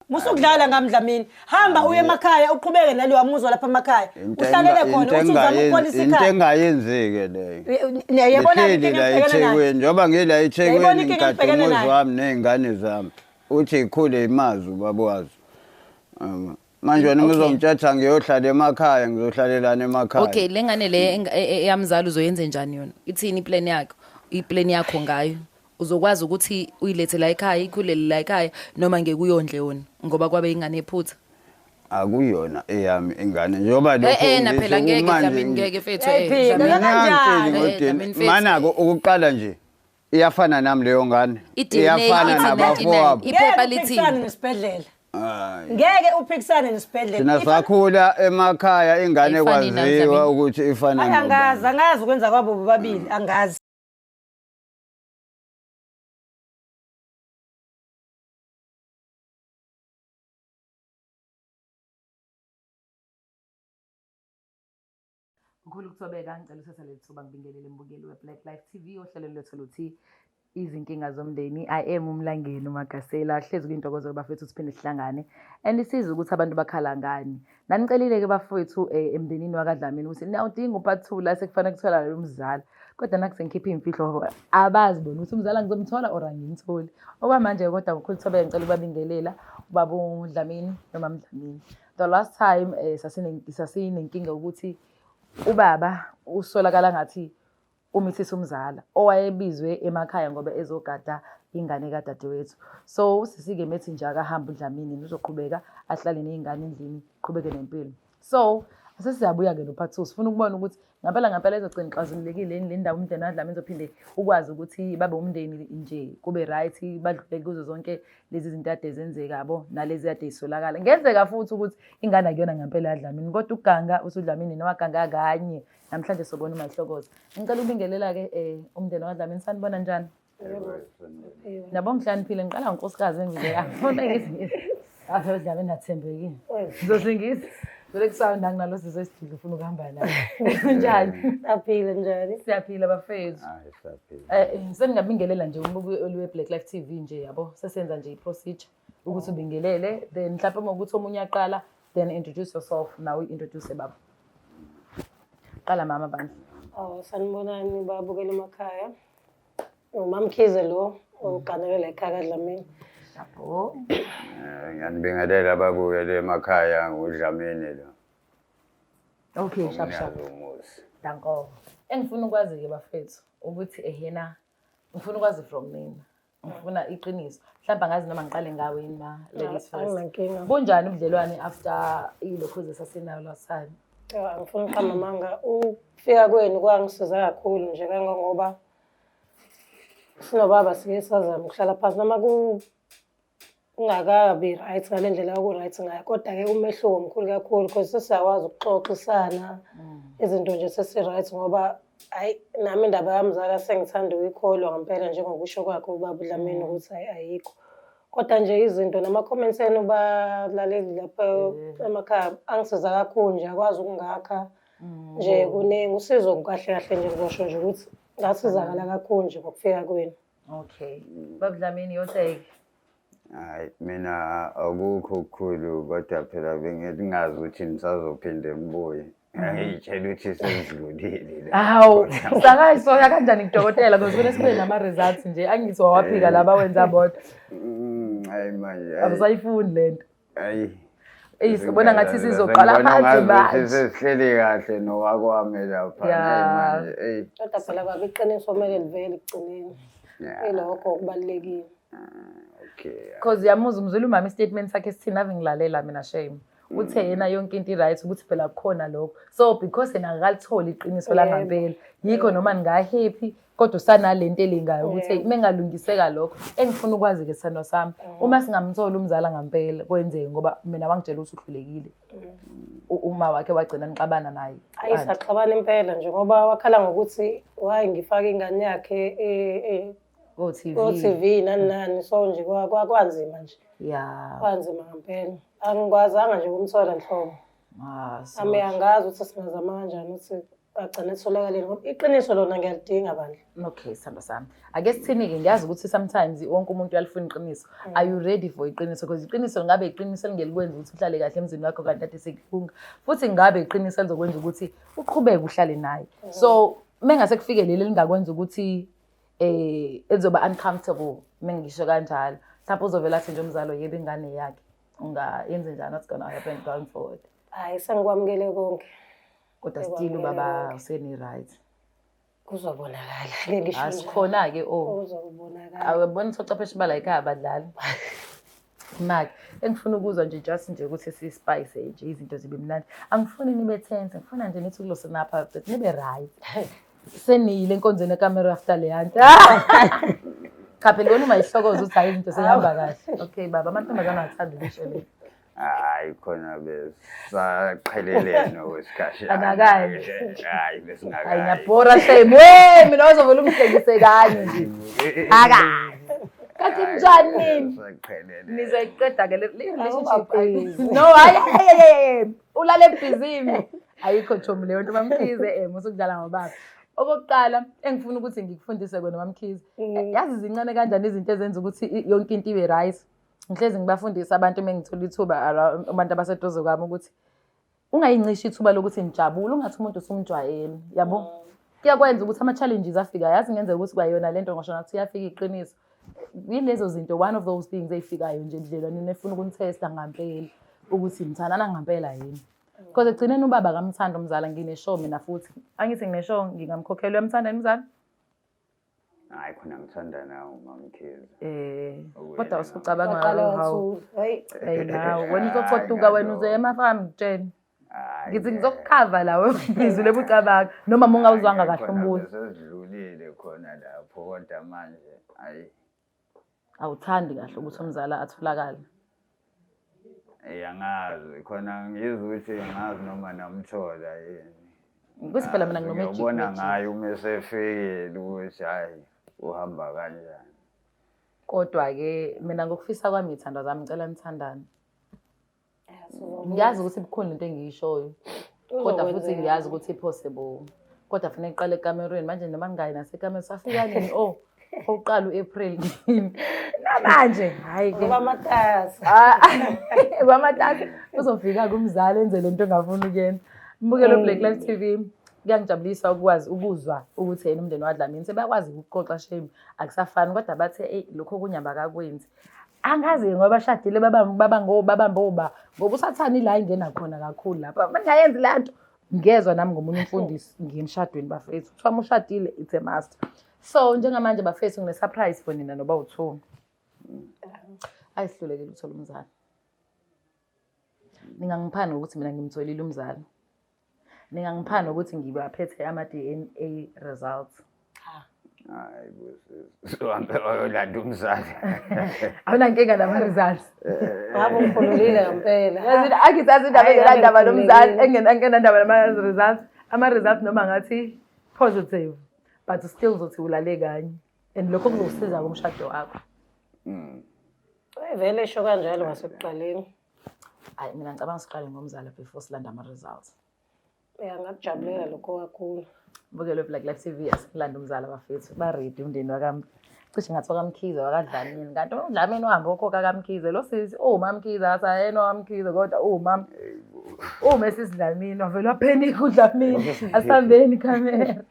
Musukudlala ngamdlamini. Hamba uye emakhaya uqhubeke nalowa muzwa lapha emakhaya. Uhlalele khona uthi uzama ukupholisa into ikhaya. engayenzeke leyo. Yabona Ngihleli la eThekwini njoba ngila eThekwini ngikade umuzi wami nezingane zami. Uthi ikhule imazi ubabwazi. Manje wena ngizongitshatha ngiyohlala emakhaya ngizohlalelana emakhaya. Okay, lengane le yamzala uzoyenza njani yona? Ithini iplan yakho? Iplan yakho ngayo. Uzokwazi ukuthi uyilethe la ekhaya ikhulele la ekhaya noma ngeke uyondle yona ngoba kwabe ingane ephutha. Akuyona eyami ingane njoba lokho phela ngeke Dlamini ngeke fethu Mana ukuqala nje iyafana nami leyo ngane iyafana nabafowabo iphepha lithini nesibhedlela. Ngeke uphikisane nesibhedlela. Sina sakhula emakhaya ingane kwaziwa ukuthi ifana nami. Angazi ukwenza kwabo bobabili angazi. Ukhulu kuthobeka ngicela uthatha leli thuba ngibingelele imbukeli weBlack Life TV ohlelo lethu luthi izinkinga zomndeni. I am uMlangeni uMagasela hlezi kwintokozo bafethu siphinde sihlangane and isiza ukuthi abantu bakhala ngani. Nanicelile ke bafethu emndenini wakaDlamini ukuthi niyawudinga uphathula sekufanele kuthola lo mzala. Kodwa nakusengikhipha imfihlo abazi bona ukuthi umzala ngizomthola or angimtholi. Okwamanje kodwa ukhulu kuthobeka ngicela ubabingelela ubaba uDlamini noma uDlamini. The last time sasinenkinga ukuthi ubaba usolakala ngathi umithisa umzala owayebizwe emakhaya ngoba ezogada ingane kadadewethu. So sisike methi nje akahamba uDlamini uzoqhubeka ahlale nezingane endlini qhubeke nempilo. So asesiyabuya ke noPhathu sifuna ukubona ukuthi ngempela ezogcina ixazululekile le ndawo umndeni waDlamini uzophinde ukwazi ukuthi babe umndeni nje kube right badlule kuzo zonke lezi zinto ade zenzeka yabo nalezi ade isolakala. Ngenzeka futhi ukuthi ingane akuyona ngempela yaDlamini kodwa uganga usuDlamini nowaganga kanye namhlanje sobona uMahlokoza. Ngicela ubingelela ke umndeni waDlamini sanibona njani? Nabo ngihlaniphile ngiqala ngonkosikazi engizwe afuna ngithi aFedlamini nathembekile. Ngizosingisa Sound nalo sizosidla ufuna ukuhamba la. Njani? Aphile njani? Siyaphila bafethu. Siyaphila. Seningabingelela nje umbuki oluwe Black Life TV nje yabo. Sesenza nje iprocedure ukuthi ubingelele then mhlawumbe ngokuthi omunye aqala then introduce yourself now introduce baba. Qala mama bandla. Sanibonani babukela emakhaya. Umamkhize lo uqanekela ekhaya kaDlamini. Yabo. Ngiyanibingelela babukele emakhaya ngoDlamini lo. Okay, shap. Danko. Engifuna ukwazi ke bafethu ukuthi yena ngifuna ukwazi from nina. Ngifuna iqiniso. Mhlawumbe ngazi noma ngiqale ngawe yini ladies first. Kunjani ubudlelwane after ilokho sasinayo last time? Ngifuna ukuqamba manga ukufika kwenu kwangisiza kakhulu nje kangoba sinobaba sike sazama ukuhlala phansi noma ungakabi right ngale ndlela yoku right ngayo kodwa ke umehluko omkhulu kakhulu because sesiyakwazi ukuxoxisana izinto nje sesi right ngoba hayi nami indaba yamzala sengithanda ukuyikholwa ngempela njengokusho kwakhe ubaba uDlamini ukuthi ayikho kodwa nje izinto nama comments enu balaleli lapha emakhaya angisiza kakhulu nje akwazi ukungakha nje kuningi usizo kahle kahle nje ngosho nje ukuthi ngasizakala kakhulu nje ngokufika kwenu. Okay. Baba Dlamini yotake. Hayi mina akukho okukhulu kodwa phela bengingazi ukuthi nisazophinde nibuye. Ngiyitshela ukuthi sendlulile. Hawu, sakayisoya kanjani kudokotela because kufanele sibe nama results nje angithi waphika laba wenza bodwa. Hayi manje. Abusayifuni lento. Hayi. Sibona ngathi sizoqala phansi manje. Sesihleli kahle nowakwami lapha manje. Kodwa phela baba iqiniso kumele livele ekugcineni. Ilokho okubalekile. Okay. Because yamuza umzulu mama statement sakhe sithina ave ngilalela mina shame. Uthe yena yonke into right ukuthi phela kukhona lokho. So because yena akalithola iqiniso la ngempela. Yikho noma ningahappy kodwa usanalento elingayo ukuthi mengalungiseka lokho engifuna ukwazi ke sithando sami. Uma singamthola umzala ngempela kwenzeke ngoba mina wangitshela ukuthi uhlulekile. Uma wakhe wagcina nixabana naye. Ayisaxabana impela nje ngoba wakhala ngokuthi waye ngifaka ingane yakhe TV nani so nje kwanzima nje. Yeah. Kwanzima ngempela. Angikwazanga nje ukumthola nhlobo. So. Angazi ukuthi singazama kanjani ukuthi agcine etholakale ngoba iqiniso lona ngiyalidinga bandla. Okay, sithando sami. Ake sithini-ke ngiyazi ukuthi sometimes wonke umuntu uyalifuna iqiniso. Are you ready for iqiniso? Because iqiniso ngabe iqiniso elingelikwenza ukuthi uhlale kahle emzini wakho kanti ade sekufunga. Futhi ngabe iqiniso elizokwenza ukuthi uqhubeke uhlale naye. So mengase kufike leli lingakwenza ukuthi ezoba uncomfortable mengisho kanjalo. Mhlawumbe uzovela athi nje umzalo yebo ingane yakhe. Ungayenze njani what's going to happen going forward? Hayi sengikwamukele konke. Kodwa still ubaba useni right. Kuzobonakala ke ngisho. Asikhona ke Kuzobonakala. Awubona ukuthi ocwepheshe bala ekhaya abadlali. Maki, engifuna ukuzwa nje just nje ukuthi si-spice nje izinto zibe mnandi. Angifuni nibe tense, ngifuna nje nithi kulosena apha but nibe right. Senile enkonzweni camera after le yanto. Cha phela wena uma ihlokoza ukuthi hayi izinto sehamba kahle. Okay baba, amantombazana athanda ukusho le. Hayi khona besaqhelelene wesikhathi. Anakayi. Hayi besingakayi. Hayi ngiyabhora shame. Mina wazovela umhlekise kanye nje. Akayi. Kathi njani nini? Besaqhelelene. Nizoyiqeda ke le relationship. No, hayi. Ulale busy. Ayikho Thomi leyo nto bamkhize musukudlala ngobaba. Okokuqala engifuna ukuthi ngikufundise kona bamkhize. Yazi zincane kanjani izinto ezenza ukuthi yonke into ibe right. Ngihlezi ngibafundisa abantu mengithola ithuba abantu abaseduze kwami ukuthi ungayincisha ithuba lokuthi ngijabule ungathi umuntu usumjwayele yabo kuyakwenza ukuthi ama challenges afika yazi ngenzeka ukuthi kwayona lento ngisho ngathi uyafika iqiniso yilezo zinto one of those things ezifikayo nje endleleni nefuna ukunitesta ngempela ukuthi ngithandana ngempela yini because egcineni ubaba kamthanda umzala ngineshow mina futhi angithi ngineshow ngingamkhokhela uyamthanda umzala. Hayi khona ngithanda nawe mamkhize. Kodwa usucabanga hawo. Hey nawe wena uzoqoduka wena uze emafama ngitshela. Ngithi ngizokukhava lawe ngizule bucabanga noma ungawuzwanga kahle umbuzo. Sesidlulile khona lapho kodwa manje hayi awuthandi kahle ukuthi umzala atholakala. Angazi khona ngizwe ukuthi ngazi noma namthola yini. Kuthi phela mina nginomagic. Ngibona ngayo uma esefikile ukuthi hayi uhamba kanjani. Kodwa ke mina ngokufisa kwami ithandwa zami ngicela nithandane. Ngiyazi ukuthi bukhona into engiyishoyo. Kodwa futhi ngiyazi ukuthi possible. Kodwa fanele iqale ekamerweni manje noma ngingayi nasekamerweni safika nini oqala uApril. Namanje hayi ke Bamatasa. Bamatasa uzofika kumzala enze lento engafuni ukuyena. Mbukelo Black Life TV. Kuyangijabulisa ukuzwa ukuthi yena umndeni waDlamini sebakwazi ukuxoxa shame akusafani kodwa bathe lokho kunyamba kakwenzi angazi ngoba bashadile babamboba ngoba usathani la ingena khona kakhulu lapha bangayenzi lanto ngezwe nami ngomunye umfundisi ngimshadweni bafethu kuthiwa ushadile it's a must so njengamanje bafethu ngine surprise for nina noba u2 ayihlulekile uthola umzala ningangiphani ukuthi mina ngimtholile umzala ningangiphani ukuthi ngibaphethe ama-DNA results. Hayi busi oyolanda umzala. Awunankinga nama-results. Ngabo ngikhululile ngempela. Yazi akithi asindaba engenandaba nomzala engenandaba nama-results. Ama-results noma ngathi positive but still uzothi ulale kanye and lokho kuzosiza kumshado wakho. Vele esho kanjalo ngasekuqaleni. Hayi mina ngicabanga siqale ngomzala before silanda ama-results. Ngakujabulela lokho kakhulu. Mbukelo Black Life TV asilanda umzala bafethu ba-ready umndeni wakami. Cishe ngathi wakamkhize wakadlamini kanti uDlamini uhamba okhokha kaMkhize lo sisi mamkhize asayena wamkhize kodwa mama esisidlamini wavela waphenika uDlamini asihambeni camera.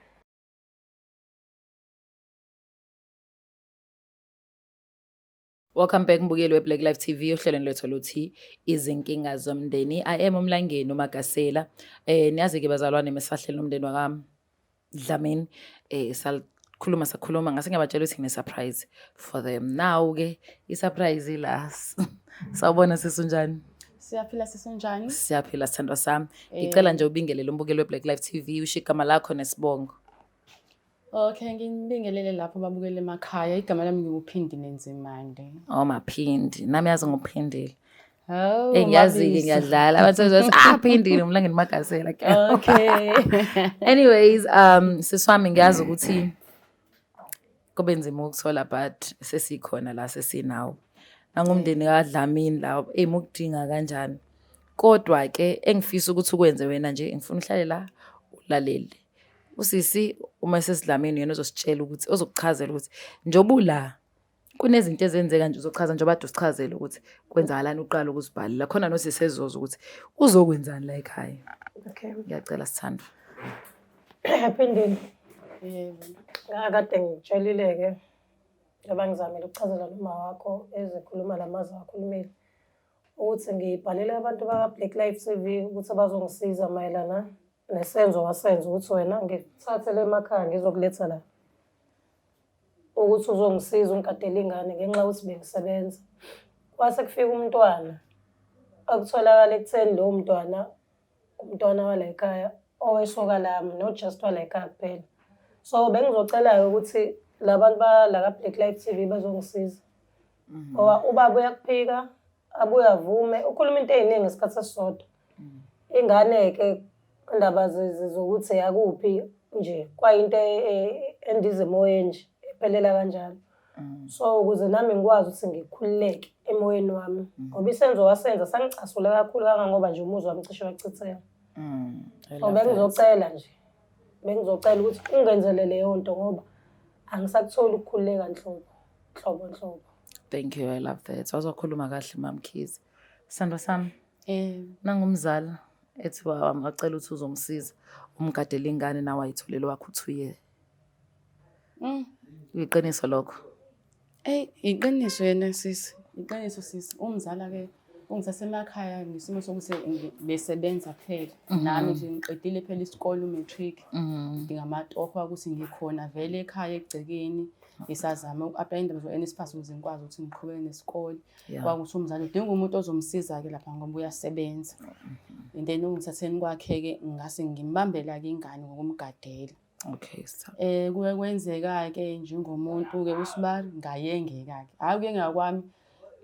Welcome back mbukeli we-Black Life TV ohlelweni lwethu oluthi izinkinga zomndeni. I am uMlangeni uMagasela. Niyazi-ke bazalwane mesahlela umndeni wakami Dlamini. Sakhuluma ngase ngiyabatshela ukuthi ngine-surprise for them. Now-ke i-surprise ila. Sawubona sisunjani? Siyaphila sisunjani? Siyaphila sithandwa sami. Ngicela nje ubingelele umbukeli we-Black Life TV usho igama lakho nesibongo. Okay, ngibingelele lapho babukele emakhaya. Igama lami ngiuPhindile Nzimande. Maphindi. Nami yazi ngophindile. Oh, ngiyazi-ke ngiyadlala. Abantu bazothi Phindile uMlangeni Magasela. Okay. Anyways, siswami ngiyazi ukuthi kube nzima ukuthola but sesikhona la sesinawo. Nangumndeni kaDlamini la emukudinga kanjani. Kodwa ke engifisa ukuthi ukwenze wena nje ngifuna uhlale la ulalele. usisi uma sesidlamini yena uzositshela ukuthi ozokuchazela ukuthi njoba ula kunezinto ezenzeka nje uzochaza njengoba kade usichazele ukuthi kwenzakalani uqala ukuzibhalela khona nosisi ezoza ukuthi uzokwenzani la ekhaya. Okay. Ngiyacela Sithandwa. Phindile. Yebo. Ngakade ngitshelile-ke njengoba ngizamile ukuchazela noma wakho ezikhuluma lamazwi akhulumile ukuthi ngibhalele abantu baka-Black Life TV ukuthi bazongisiza mayelana nesenzo wasenza ukuthi wena ngithathele emakhaya ngizokuletha la ukuthi uzongisiza ungigadele ingane ngenxa yokuthi bengisebenza. Kwase kufika umntwana akutholakala ekutheni lowo umntwana wala ekhaya owesoka lami not just wala ekhaya kuphela. So bengizocela ukuthi labantu bala Black Life TV bazongisiza. Ngoba ubaba uyakuphika abuya avume ukhuluma into eziningi ngesikhathi esisodwa. Ingane ke indaba zokuthi yakuphi nje kwayinto endize emoyeni nje ephelela kanjalo. So ukuze nami ngikwazi ukuthi ngikhululeke emoyeni wami ngoba isenzo wasenza sangicasula kakhulu kangangoba nje umuzwa wami cishe wachitheka. So bengizocela ukuthi ungenzele leyo nto ngoba angisakutholi ukukhululeka nhlobo. Thank you, I love that. Wazokhuluma kahle Mama Khizi. Sithandwa sami. Nangumzali ethi wacela ukuthi uzomsiza umgadela ingane nawe ayitholele wakho uThuye. Iqiniso lokho. Iqiniso yena sisi. Iqiniso sisi. Umzala ke ungisasemakhaya ngisimo sokuthi besebenza kuphela. Nami nje ngiqedile phela isikole umatric. Ngingamatoho ukuthi ngikhona vele ekhaya egcekeni. Isazama uku-apply indaba zo-NSFAS ukuze ngikwazi ukuthi ngiqhubeke nesikole. Kwakuthi umzali udinga umuntu ozomsiza-ke lapha ngoba uyasebenza. And then ungisathen kwakhe-ke ngase ngimbambela-ke ingane ngokumgadela. Okay, so. Kuye kwenzeka-ke njengomuntu-ke usibali ngayengeka-ke. Hhayi ukuyenga kwami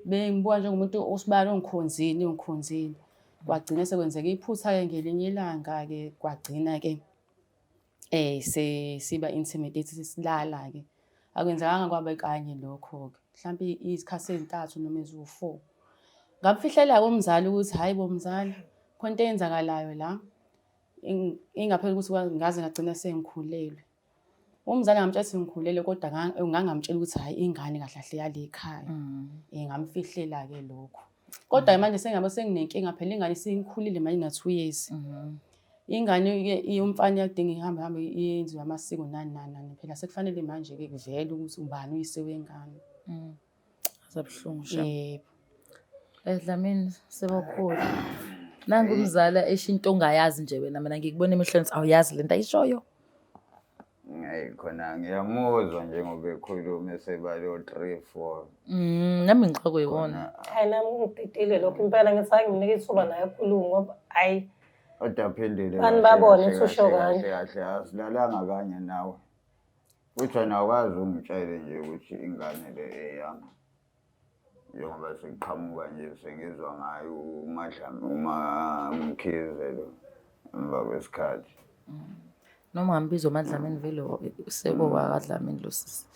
bengibuka njengomuntu usibali ongikhonzile. Kwagcina sekwenzeka iphutha-ke ngelinye ilanga-ke kwagcina-ke siba intimidated sisilala-ke. Akwenzekanga kwabe kanye lokho-ke. Mhlawumbe izikhathi ezintathu noma eziwu-4. Ngamfihlela umzali ukuthi hayi bo mzali khona into eyenzakalayo la. Ingaphela ukuthi ngaze ngagcina sengikhulelwe. Umzali ngamtshela ukuthi ngikhulelwe kodwa ngangamtshela ukuthi hayi ingane kahle kahle yale ekhaya. Ngamfihlela-ke lokho. Kodwa manje sengabe senginenkinga phela ingane isingikhulile manje ina2 years. Ingane-ke umfana yakudinga ihambe iyenziwe amasiko nani phela sekufanele manje-ke kuvele ukuthi ubani uyise wengane. Azabuhlungu sha. Yebo. Dlamini sebakhulu. Nangumzala eshinto ongayazi nje wena mina ngikubona emehlweni awuyazi lento ayishoyo. Khona ngiyamuzwa njengoba ekhuluma esebale o3-4. Nami ngixoxe yona. Hayi nami ngididile lokho impela ngithi ngimnika ithuba naye ekhuluma ngoba hayi kodwa phindile bani babone usho kanye kahle asilalanga kanye nawe uthi wena awukazi ungitshele nje ukuthi ingane le eyami njengoba siqhamuka nje sengizwa ngayo uMkhize lo emva kwesikhathi noma ngambizo uMadlamini vele useko wakadlamini lo sisi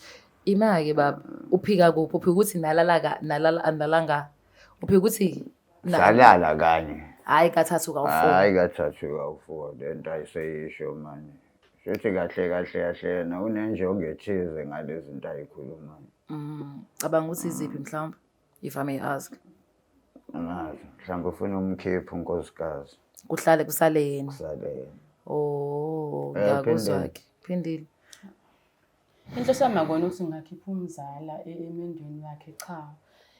ima-ke baba uphika kuphi uphika ukuthi nalanga uphika ukuthi salala kanye hayi kathathu kawu4 hayi kathathu kawu4 lento ayiseyisho manje shothi kahle yena unenjongo ethize ngalezi zinto ayikhulumayo. Cabanga ukuthi iziphi mhlawumbe if I may ask? Mhlawumbe ufuna umkhipha unkosikazi. Kuhlale kusale yena. Kusale yena. Oh, ngiyakuzwa-ke. Phindile. Inhloso yami akona ukuthi ngingakhipha umzala emendweni wakhe cha.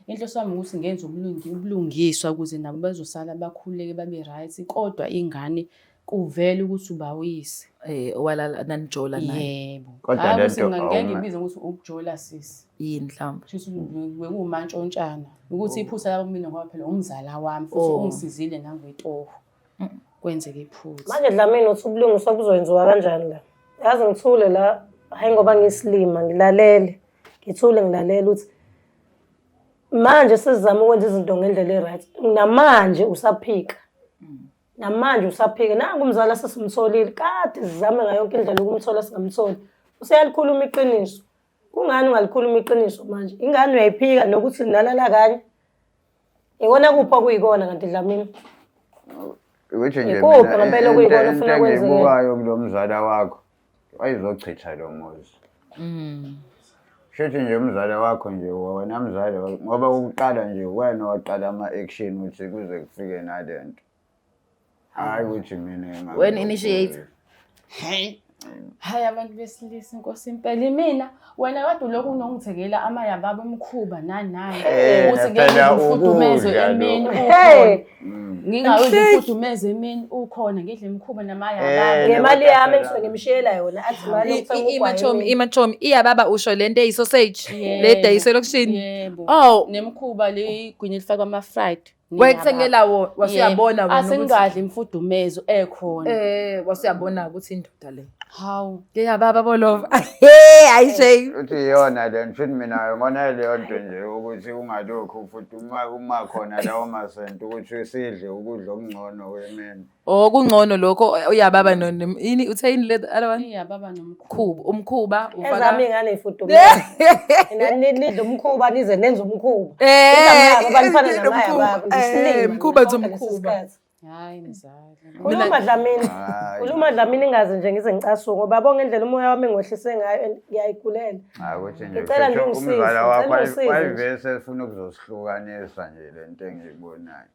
Inhloso yami ukuthi ngenze ubulungiswa ukuze nabo bazosala bakhuleke babe right kodwa ingane kuvela ukuthi uba uyise. Owalala nanijola naye. Yebo. Kodwa lento ngeke ngibize ukuthi ukujola sisi. Yini mhlawumbe? Shithi bekumantshontshana ukuthi iphutha labo mina ngoba phela umzala wami futhi ungisizile nangwetoho. Kwenzeke iphutha. Manje Dlamini uthi ubulungiswa buzoyenziwa kanjani la? Yazi ngithule la hayi ngoba ngisilima ngilalele. Ngithule ngilalela ukuthi manje sizama ukwenza izinto ngendlela eright. Namanje usaphika. Namanje usaphika. Nangu umzala sesimtholile kade sizame ngayo yonke indlela ukumthola singamtholi. Useyalikhuluma iqiniso. Kungani ungalikhuluma iqiniso manje? Ingane uyayiphika nokuthi nalala kanye. Ikona kupha kuyikona kanti Dlamini. Ukuthi nje ngempela kuyikona ufuna kwenzeke. Ngibukayo kulomzala wakho wayizochitha lo muzi. Shothi nje umzali wakho nje wena mzali ngoba ukuqala nje wena waqala ama-action uthi kuze kufike nalento. Hayi ukuthi mina When initiate. Hayi abantu besilisa inkosi impela mina wena kade ulokhu unongithekela amayababa emkhuba nani ukuthi ngeke ngifudumeze emini ukhona ngingawezi ngifudumeze emini ukhona ngidle imkhuba namayababa ngemali yami engisuke ngimshiyela yona athi mali ukuthenga imachomi iyababa usho lento eyisausage le dayiso lokishini yebo nemkhuba le igwinya elifakwa ama-fried wekuthengela wo wasuyabona wena asingadli imfudumezo ekhona wasuyabona ukuthi indoda le hawu ngiyababa bolova ayishay uthi yona le futhi mina ngona leyo nto nje ukuthi ungalokhu futhi uma khona lawo masenti ukuthi sidle ukudla okungcono kwemini kungcono lokho uyababa yini uthe yini le other iyababa nomkhuba umkhuba ezami ingane ifudumele mina nidla umkhuba nize nenze umkhuba abanifana namayababa umkhuba umkhuba hayi mzala Khuluma Dlamini ingaze nje ngize ngicasuke ngoba bonke indlela umoya wami engwehlise ngayo ngiyayigulela. Ukuthi nje umzala wakho wayivese efuna ukuzosihlukanisa nje lento engiyibonayo.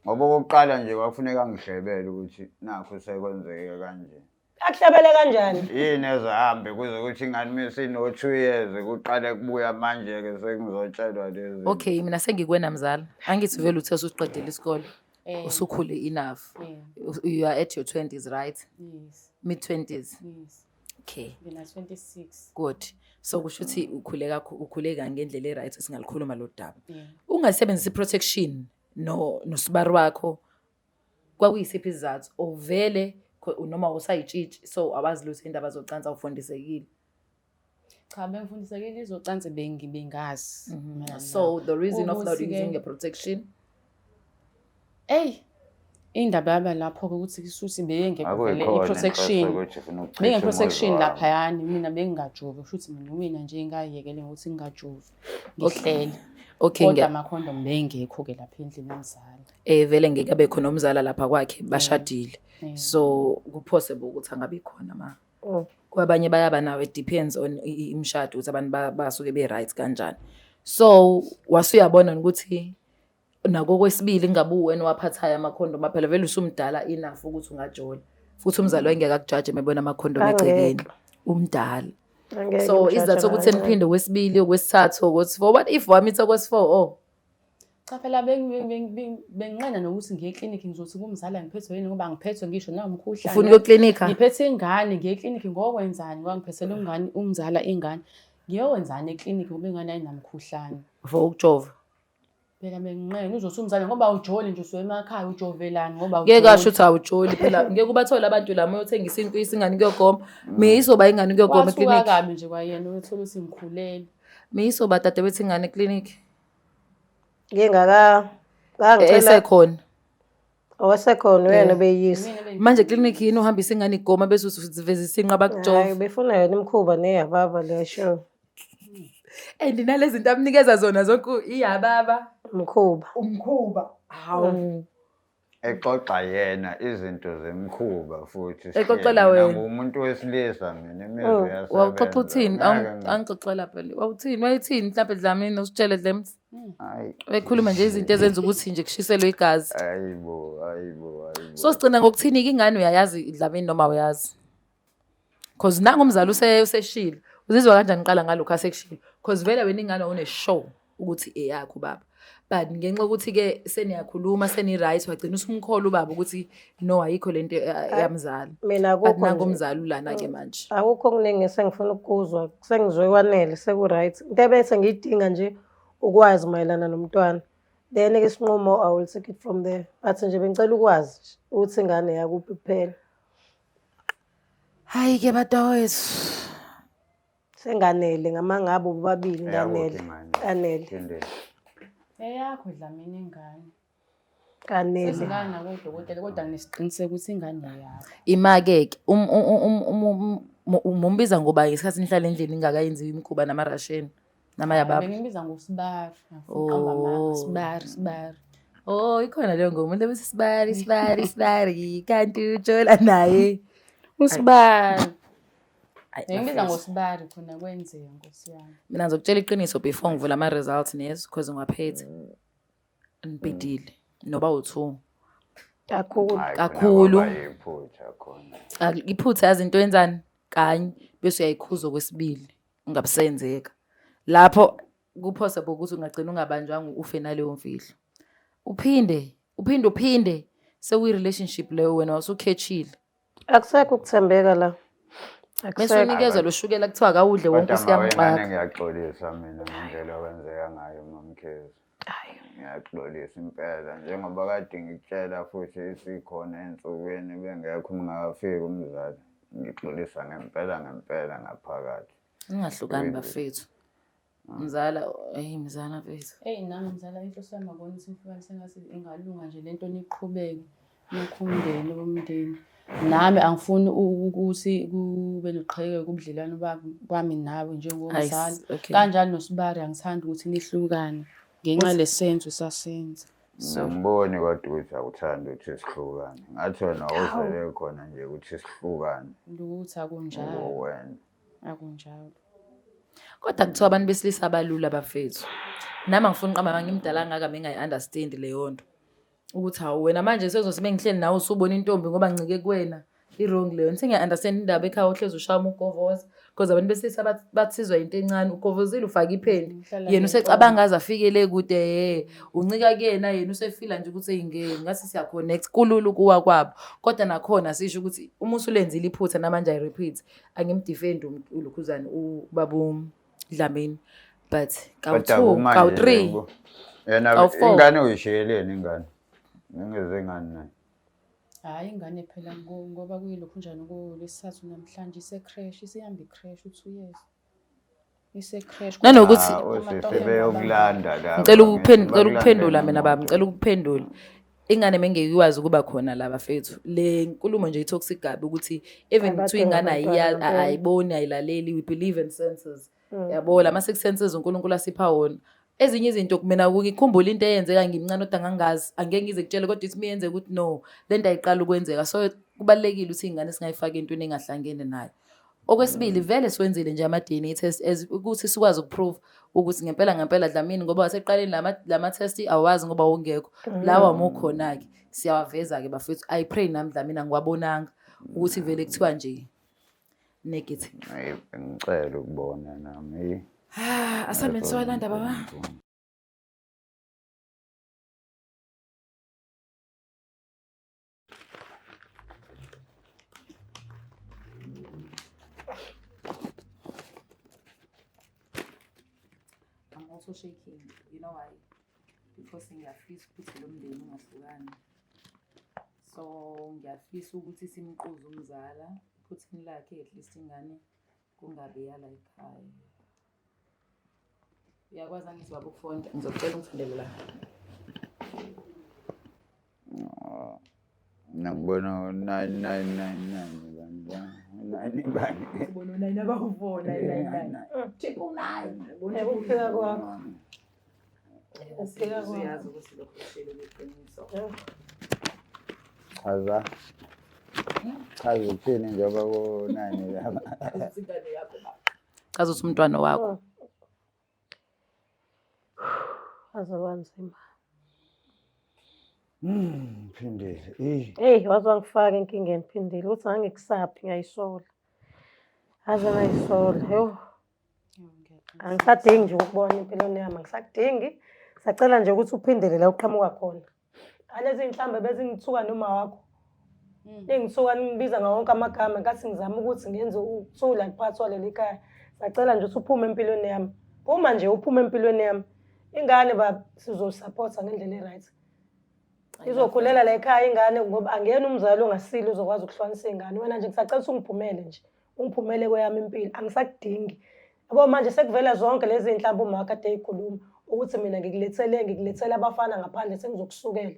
Ngoba okokuqala nje kwafuneka ngihlebele ukuthi nakho sekwenzeke kanje. Akuhlebele kanjani? Yini ezahambe kuze ukuthi ingane misi no 2 years kuqale kubuya manje ke sengizotshelwa lezi. Okay mina sengikwena mzala. Angithi vele uthe usuqedela isikole. Usukhule enough. You are at your 20s, right? Yes. Mid 20s. Yes. Okay. Ngina 26. Good. So kusho ukuthi ukhuleka ngendlela eright esingalikhuluma lo daba. Ungasebenzisa protection nosibari wakho kwakuyisiphi izathu ovele noma usayitshitshi so awazi lutho indaba zocansa ufundisekile. Cha bengifundisekile izocansa bengazi. So the reason of not using a protection indaba yaba lapho ukuthi isusi beyengekho vele i-protection. Benge-protection lapha yani mina bengingajovi futhi mina nje engayekele ukuthi ngingajovi. Ngihlele. Okay kodwa amakhondom bengekho ke lapha endlini yomzala. Vele ngeke abe khona umzala lapha kwakhe bashadile. So kupossible ukuthi angabe khona ma. Kwabanye bayaba nawe it depends on imshado ukuthi abantu basuke be right kanjani. So wasuyabona ukuthi nako kwesibili ngabe wena waphathayo amakhondom phela vele usumdala enough ukuthi ungajola futhi umzali wengeke akujudge mebona amakhondom egcekeni umdala so izathu ukuthi niphinde kwesibili okwesithathu ukuthi for what if wami itho kwesi4 cha phela benginqena nokuthi ngiye eclinic ngizothi kumzala ngiphethwe yini ngoba ngiphethwe ngisho na umkhuhlane ufuna ukuyoclinika ngiphethe ingane ngiye eclinic ngokwenzani wangiphethela ingane umzala ingane ngiyokwenzani eclinic ngoba ingane ayinamkhuhlane for ukujova phela benginqena uzothi umzala ngoba ujoli nje usemakhaya ujovelani ngoba ngeke kasho ukuthi awujoli phela ngeke ubathola abantu la moyothengisa inkisi ingane kuyogoma miyisoba ingane kuyogoma eclinic kabi nje kwayena uyothola ukuthi ngikhulele miyisoba dadewethu ingane eclinic ngicela esekhona owasekhona wena beyisa manje eclinic yini uhambisa ingane igoma bese usivezisa inqaba kujova hayi befuna yona imkhuba neyababa le show nalezi zinto amnikeza zona zonke iyababa umkhuba hawu exoxa yena izinto zemkhuba futhi exoxela wena umuntu wesilisa mina imizwa yasebenza wawuxoxa uthini angixoxela phela wawuthini wayithini mhlawumbe Dlamini usitshele Dlamini hayi wekhuluma nje izinto ezenza ukuthi nje kushiselwe igazi hayibo so sigcina ngokuthini ingane uyayazi Dlamini noma uyazi because nangomzali useshila uzizwa kanjani qala ngalokho asekushila because vele wena ingane une show ukuthi eyakho baba but ngenxa ukuthi ke seniyakhuluma seni right wagcina usumkhola ubaba ukuthi no ayikho lento yamzali mina but nangomzali ulana ke manje akukho kuningi sengifuna ukuzwa sengizwe kwanele seku right into ebese ngiyidinga nje ukwazi mayelana nomntwana then ke isinqumo I will take it from there but nje bengicela ukwazi ukuthi ingane yakuphi kuphela hayi ke badawethu senganele ngamangabo bobabili nganele eyakho Dlamini ingane kanele izingane kodwa kodwa nesiqiniseko ukuthi ingane yakho imake ke umumbiza ngoba isikhathi nihlala endlini ingakayenziwa imkhuba namarasheni namayababa bengibiza ngosibari sibari ikhona leyo ngoma umuntu bese sibari kanti ujola naye usibari Ngibiza ngosibari khona kwenzeka Nkosi yami. Mina ngizokutshela iqiniso before ngivula ama-results nezi because ngiwaphethe. Ngibhidile noba u2. Kakhulu. Iphutha yazi into yenzani kanye bese uyayikhuza kwesibili ungabusenzeka. Lapho kuphosable ukuthi ungagcina ungabanjwanga ufe naleyo mfihlo. Uphinde sekuyi relationship leyo wena usukhethile. Akusekho ukuthembeka la. Bese unikezwa lo shukela kuthiwa akawudle wonke usiyamxaka. Ngiyaxolisa mina ngendlela okwenzeka ngayo Mamkhezi. Ngiyaxolisa impela njengoba kade ngikutshela futhi isikhona ensukwini bengekho ngingakafiki umzali. Ngixolisa ngempela ngaphakathi. Ungahlukani bafethu. Mzala mfethu. Nami mzala inhloso yami ngabona ukuthi imfukane sengathi ingalunga nje lento niqhubeke nokhumdeni bomndeni. Nami angifuni ukuthi kube noqhekeko kubudlelwano bami nawe njengomzali. Kanjalo noSibari angithandi ukuthi nihlukane ngenxa lesenzo sasenza. Ngiboni kodwa ukuthi awuthandi ukuthi sihlukane. Ngathi wena awuzele khona nje ukuthi sihlukane. Ukuthi akunjalo. Wena. Akunjalo. Kodwa kuthiwa abantu besilisa abalula bafethu. Nami angifuni uqamba ngimdala ngaka mengayi-understand leyo nto. Ukuthi hawu wena manje sezosibe ngihleli nawe usubona intombi ngoba ngicike kuwena i-wrong leyo. Sengiya-understand indaba ekhaya ohlezi ushaya ugovoza because abantu besilisa bathizwa into encane ugovozile ufaka iphendi. Yena usecabanga aze afikele kude uncika kuyena yena usefila nje ukuthi eyingeke ngase siya-connect kulula ukuwa kwabo. Kodwa nakhona sisho ukuthi uma usulenzile iphutha namanje ayi-repeat angimdefend uLukhuzana ubaba Dlamini but kawu2 kawu3 yena ingane uyishiyeleni ingane ngingeze ngani naye. Hayi ingane phela ngoba kuyilokhunjana kulesithathu namhlanje ise-crash isihamba i-crash u2 years. Ise-crash nanokuthi sebeyokulanda la. Ngicela ukuphendula mina baba ngicela ukuphendula. Ingane mengekwazi ukuba khona la bafethu. Le nkulumo nje i-toxic gabi ukuthi even kuthiwa ingane ayiboni ayilaleli we believe in senses. Yabo la mase senses uNkulunkulu asipha wona. Ezinye izinto mina ukukhumbula into eyenzeka ngimncane kodwa ngangazi angeke ngize kutshele kodwa ithi miyenze ukuthi no le nto ayiqala ukwenzeka so kubalekile ukuthi ingane singayifaka entweni engahlangene nayo. Okwesibili vele siwenzile nje ama-DNA test ukuthi sikwazi ukuprove ukuthi ngempela Dlamini ngoba waseqaleni lama test awazi ngoba ungekho lawa amukhona ke siyawaveza ke bafethu. I pray nami Dlamini ngiwabonanga ukuthi vele kuthiwa nje negative. Ngicela ukubona nami. Assignment siwalanda baba. I'm also shaking, you know why? Because ngiyafisa ukuthi lo mndeni ungahlukani. So ngiyafisa ukuthi simquze umzala, futhi lakhe at least ingane kungabe yala ekhaya. Uyakwazi angizwaba ukufunda ngizocela ungifundele la. Ngibona 9 bani. Ubona 9 abawuvona 9. Check u9. Ubona ukufika kwakho. Ufika kwakho. Uyazi ukuthi lokho kushele leqiniso. Chaza uthini njengoba ko9 lapha. Usingane yakho baba. Chaza ukuthi umntwana wakho. Azabanzima. Phindile. Wazi wangifaka enkingeni Phindile uthi angikusaphi ngayisola. Aze ngayisola. Yo. Angisadingi nje ukubona impilo yami angisakudingi. Sacela nje ukuthi uphindele la uqhamuka khona. Alezi inhlambe bezingithuka noma wakho. Engithuka ngibiza ngawonke amagama ngathi ngizama ukuthi ngenze ukuthula phakathi kwaleli khaya. Sacela nje ukuthi uphume empilweni yami. Uma nje uphume empilweni yami ingane baba sizosupporta ngendlela eright. Izokhulela la ekhaya ingane ngoba angena umzali ongasile uzokwazi ukuhlukanisa ingane. Wena nje ngisacela ukuthi ungiphumele nje. Ungiphumele kweyami impilo. Angisakudingi. Yabo manje sekuvela zonke lezi inhlambe uma kade eyikhuluma ukuthi mina ngikulethele abafana ngaphandle sengizokusukela.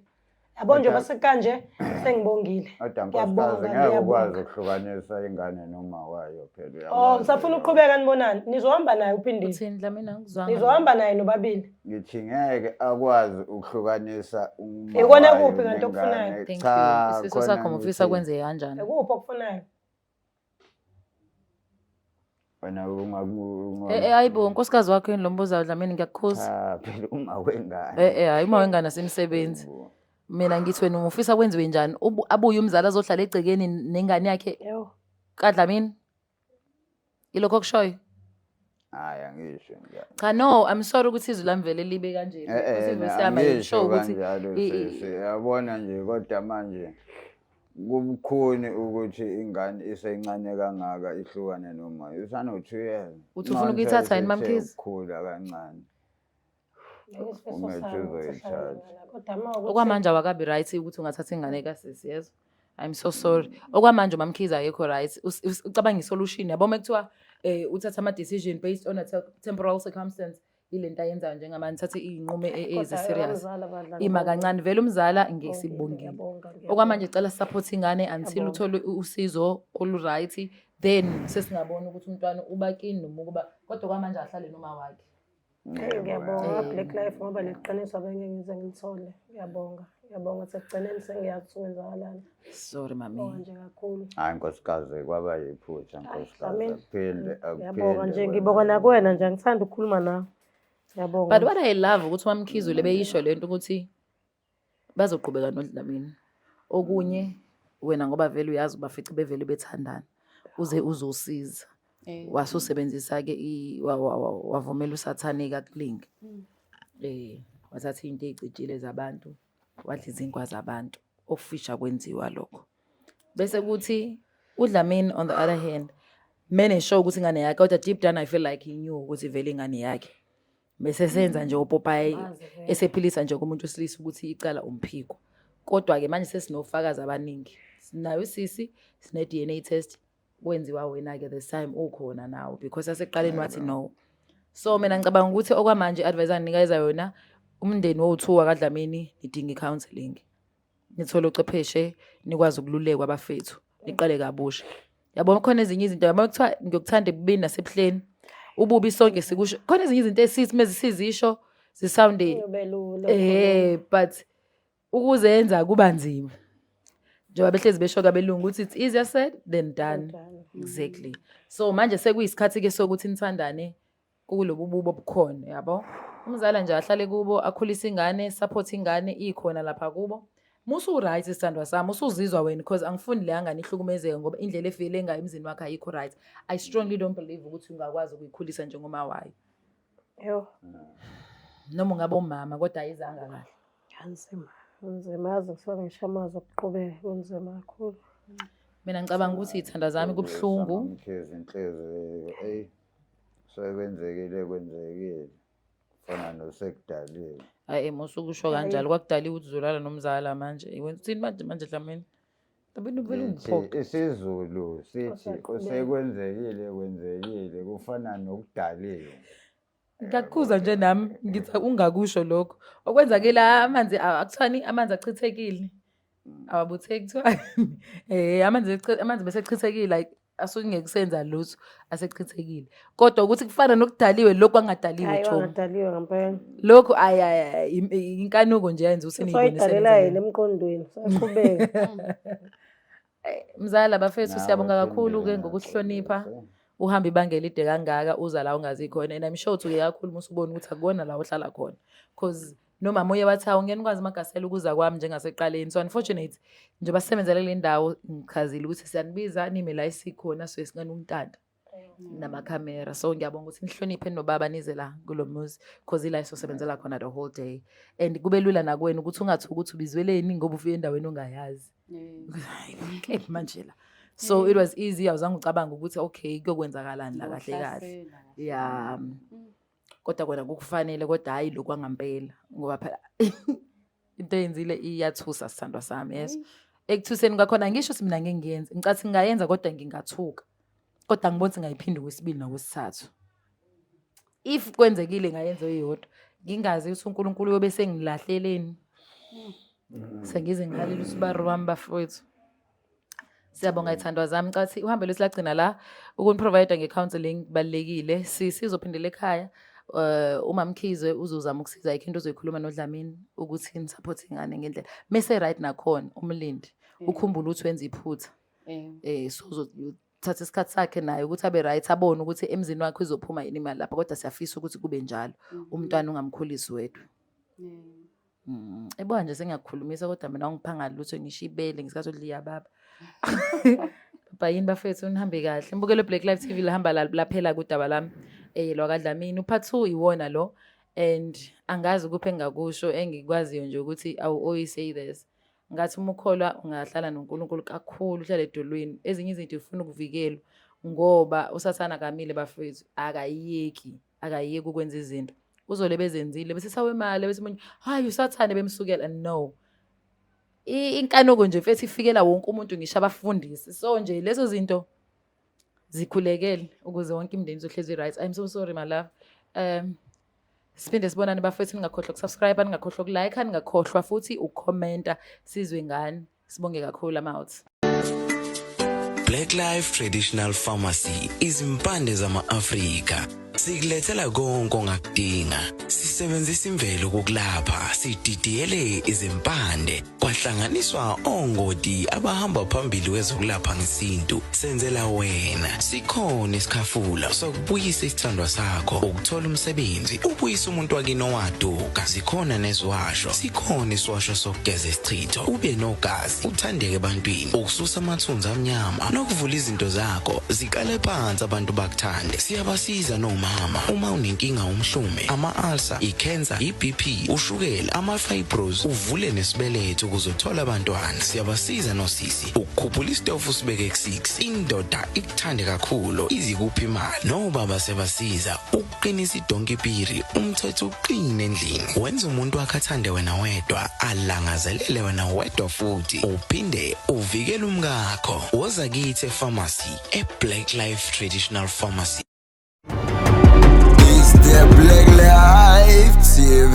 Yabo nje basekanje sengibongile. Ngiyabonga ngeke ukwazi ukuhlukanisa ingane noma wayo phela. Ngisafuna ukuqhubeka nibonani. Nizohamba naye uphindile. Uthini Dlamini angizwanga. Nizohamba naye nobabili. Ngithi ngeke akwazi ukuhlukanisa uma. Ikona kuphi kanti okufunayo? Thank you. Isifiso sakho mufisa kwenze kanjani? Ekuphi okufunayo? wena hayibo unkosikazi wakho yini lo mbuzo Dlamini ngiyakukhuza. phela uma wengane. Hayi uma wengane asemsebenzi. Mina ngithi wena ufisa kwenziwe njani? Abuye umzali azohlala egcekeni nengane yakhe kaDlamini. Ilokho kushoyo. Hayi angisho njalo. Cha no, I'm sorry ukuthi izwi lami vele libe kanje. Kusivese yami ngisho ukuthi yabona nje kodwa manje kubukhuni ukuthi ingane isencane kangaka ihlukane noma isana 2 years. Uthi ufuna ukuyithatha yini mamkhizi? Ukukhula kancane. Okwamanje awakabi right ukuthi ungathatha ingane kasisi yezwa. I'm so sorry. Okwamanje mamkhizi ayekho right. Ucabanga isolution yabo mekuthiwa uthatha ama decision based on a temporal circumstance. Ilento ayenzayo njengamanje thathe izinqumo eziserious. Ima kancane vele umzala ngesibongile. Okwamanje icela support ingane until uthole usizo olu right, then sesingabona ukuthi umntwana ubakini noma ukuba kodwa kwamanje ahlale noma wakhe. Ngiyabonga Black Life ngoba liqiniso abenge ngize ngilithole. Ngiyabonga sekugcineni sengiyathunzakalana. Sorry mami. Nje kakhulu. Hayi nkosikazi kwaba yiphutha nkosikazi. Akuphinde. Ngiyabonga nje ngibonga nakuwena nje ngithanda ukukhuluma nawe. Ngiyabonga. But what I love ukuthi mamkhizo lebeyisho lento ukuthi bazoqhubeka noDlamini. Okunye wena ngoba vele uyazi bafica bevele bethandana. Uze uzosiza. Wasusebenzisa ke wavumela usathane kaKling. Wathatha into ezicijile zabantu, wadla izinkwa zabantu, okufisha kwenziwa lokho. Bese kuthi uDlamini on the other hand, mene show ukuthi ingane yakhe kodwa deep down I feel like he knew ukuthi vele ingane yakhe. Bese senza nje uPopayi esephilisa nje kumuntu wesilisa ukuthi icala umphiko. Kodwa ke manje sesinofakazi abaningi. Sinayo isisi, sine DNA test. Wenziwa wena ke this time ukhona nawo because aseqaleni wathi no. So mina ngicabanga ukuthi okwamanje advisor nikayeza yona umndeni wothuwa kaDlamini idinga icounseling. Nithola ucepheshe nikwazi ukululekwa abafethu niqale kabusha. Yabona khona ezinye izinto yabona kuthiwa ngiyokuthanda kubini nasebuhleni ububi sonke sikusho khona ezinye izinto esithi mezisizisho zisounde but ukuzenza kuba nzima. Njengoba behlezi beshoka belungu ukuthi it's easier said than done. Exactly. So manje sekuyisikhathi ke sokuthi nithandane kulobu bubo obukhona yabo. Umzala nje ahlale kubo akhulisa ingane, support ingane ikhona lapha kubo. Musu right isithandwa sami, usuzizwa wena because angifuni le ngane ihlukumezeke ngoba indlela efile ngayo emzini wakhe ayikho right. I strongly don't believe ukuthi ungakwazi ukuyikhulisa njengoma wayo. Noma ungabe umama kodwa ayizanga kahle. Kanzima. Unzima yazi kusaba ngishamaza ukuqhubeka kunzima kakhulu. Mina ngicabanga ukuthi ithanda zami kubhlungu. Inhliziyo kwenzekile. Fana nosekudalile. Hayi musukusho kanjalo kwakudala ukuthi uzolala nomzala manje. Wenzini manje Dlamini? Tabini vele ungiphoqa. Isizulu sithi kwenzekile kufana nokudalile. Ngiyakukhuza nje nami ngithi ungakusho lokho. Okwenzakile amanzi akuthani amanzi achithekile. Awabutheki kuthiwa. Amanzi bese chithekile like asuke ngekusenza lutho asechithekile. Kodwa ukuthi kufana nokudaliwe lokho angadaliwe Tom. Angadaliwe ngempela. Lokho inkanuko nje yenza usinibonise. Soyidalela yini emqondweni sayaqhubeka. Mzala bafethu siyabonga kakhulu ke ngokuhlonipha. Uhamba ibanga elide kangaka uza la ungazi khona and I'm sure uke kakhulu musubona ukuthi akubona la ohlala khona because noma moye wathi awungeni kwazi magasela ukuza kwami njengaseqaleni so unfortunately njengoba sisebenzele le ndawo ngichazile ukuthi siyanibiza nime la isikhona so esingane umntanda namakhamera so ngiyabonga ukuthi nihloniphe nobaba nize la kulomuzi because ila isosebenzela khona the whole day and kube lula nakwena ukuthi ungathi ukuthi ubizweleni ngoba ufike endaweni ongayazi okay manje la so it was easy awuzange ucabanga ukuthi okay kuyokwenzakalani la kahle kahle yeah kodwa kwena kukufanele kodwa hayi lokwangempela ngoba phela into yenzile iyathusa sithandwa sami yes ekuthuseni ngakhona ngisho mina ngingenza ngicathi ngingayenza kodwa ngingathuka kodwa ngibonze ngayiphindi kwesibili nakwesithathu if kwenzekile ngayenza eyodwa ngingazi ukuthi uNkulunkulu yobe sengilahleleni sengize ngalile usibaro wami bafowethu. Siyabonga ithandwa zami cathi uhambe lesilagcina la ukuniprovider ngecounseling balekile sizophindela ekhaya uma Mkhizwe uzozama ukusiza ikho into ozoyikhuluma noDlamini ukuthi ni support ingane ngendlela mase right nakhona umlindi ukhumbula ukuthi wenza iphutha so thatha isikhathi sakhe naye ukuthi abe right, abone ukuthi emzini wakhe izophuma yini imali lapha, kodwa siyafisa ukuthi kube njalo. Umntwana ungamkhulisi wedwa. Ebona nje sengiyakukhulumisa kodwa mina ungiphanga lutho ngisho ibele ngesikhathi odliya baba. Baba yini bafethu nihambe kahle. Imbukelo Black Life TV lahamba laphela kudaba lami lwakaDlamini. Part 2 iwona lo, and angazi kuphi engakusho engikwaziyo nje ukuthi I will always say this. Ngathi uma ukholwa ungahlala noNkulunkulu kakhulu, uhlale edolweni. Ezinye izinto ufuna ukuvikelwa ngoba usathana kamile bafethu akayiyeki ukwenza izinto. Uzole bezenzile bese sawe imali bese umuntu hayi usathane bemsukela. No, inkanoko nje mfethu ifikela wonke umuntu ngisho abafundisi. So nje lezo zinto zikhulekele ukuze wonke imndeni izohlezi right. I'm so sorry my love. Siphinde sibonane bafethu, ningakhohlwa ukusubscribe, ningakhohlwa ukulike, ningakhohlwa futhi ucomment. Sizwe ngani, sibonge kakhulu amouth. Black Life Traditional Pharmacy izimpande zama-Afrika. Sikulethela konke ongakudinga. Sisebenzisa imvelo kokulapha, sididiyele izimpande, kwahlanganiswa ongoti abahamba phambili kwezokulapha ngesintu. Senzela wena. Sikhona isikhafula sokubuyisa isithandwa sakho, ukuthola umsebenzi, ubuyisa umuntu wakini owaduka. Sikhona neziwasho. Sikhona isiwasho sokugeza isichitho, ube nogazi, uthandeke ebantwini, ukususa amathunzi amnyama, nokuvula izinto zakho zikale phansi abantu bakuthande. Siyabasiza noma uma unenkinga umhlume, ama-ulcer, i-cancer, i-BP, ushukela, ama-fibros, uvule nesibeletho ukuzothola abantwana. Siyabasiza nosisi ukukhuphula isitofu sibeke ku-6, indoda ikuthande kakhulu izikuphi imali. Nobaba sebasiza ukuqinisa idonkipiri, umthetho uqine endlini. Wenza umuntu akathande wena wedwa, alangazelele wena wedwa futhi uphinde uvikele umngakho. Woza kithi epharmacy, Black Life Traditional Pharmacy. The Black Life TV.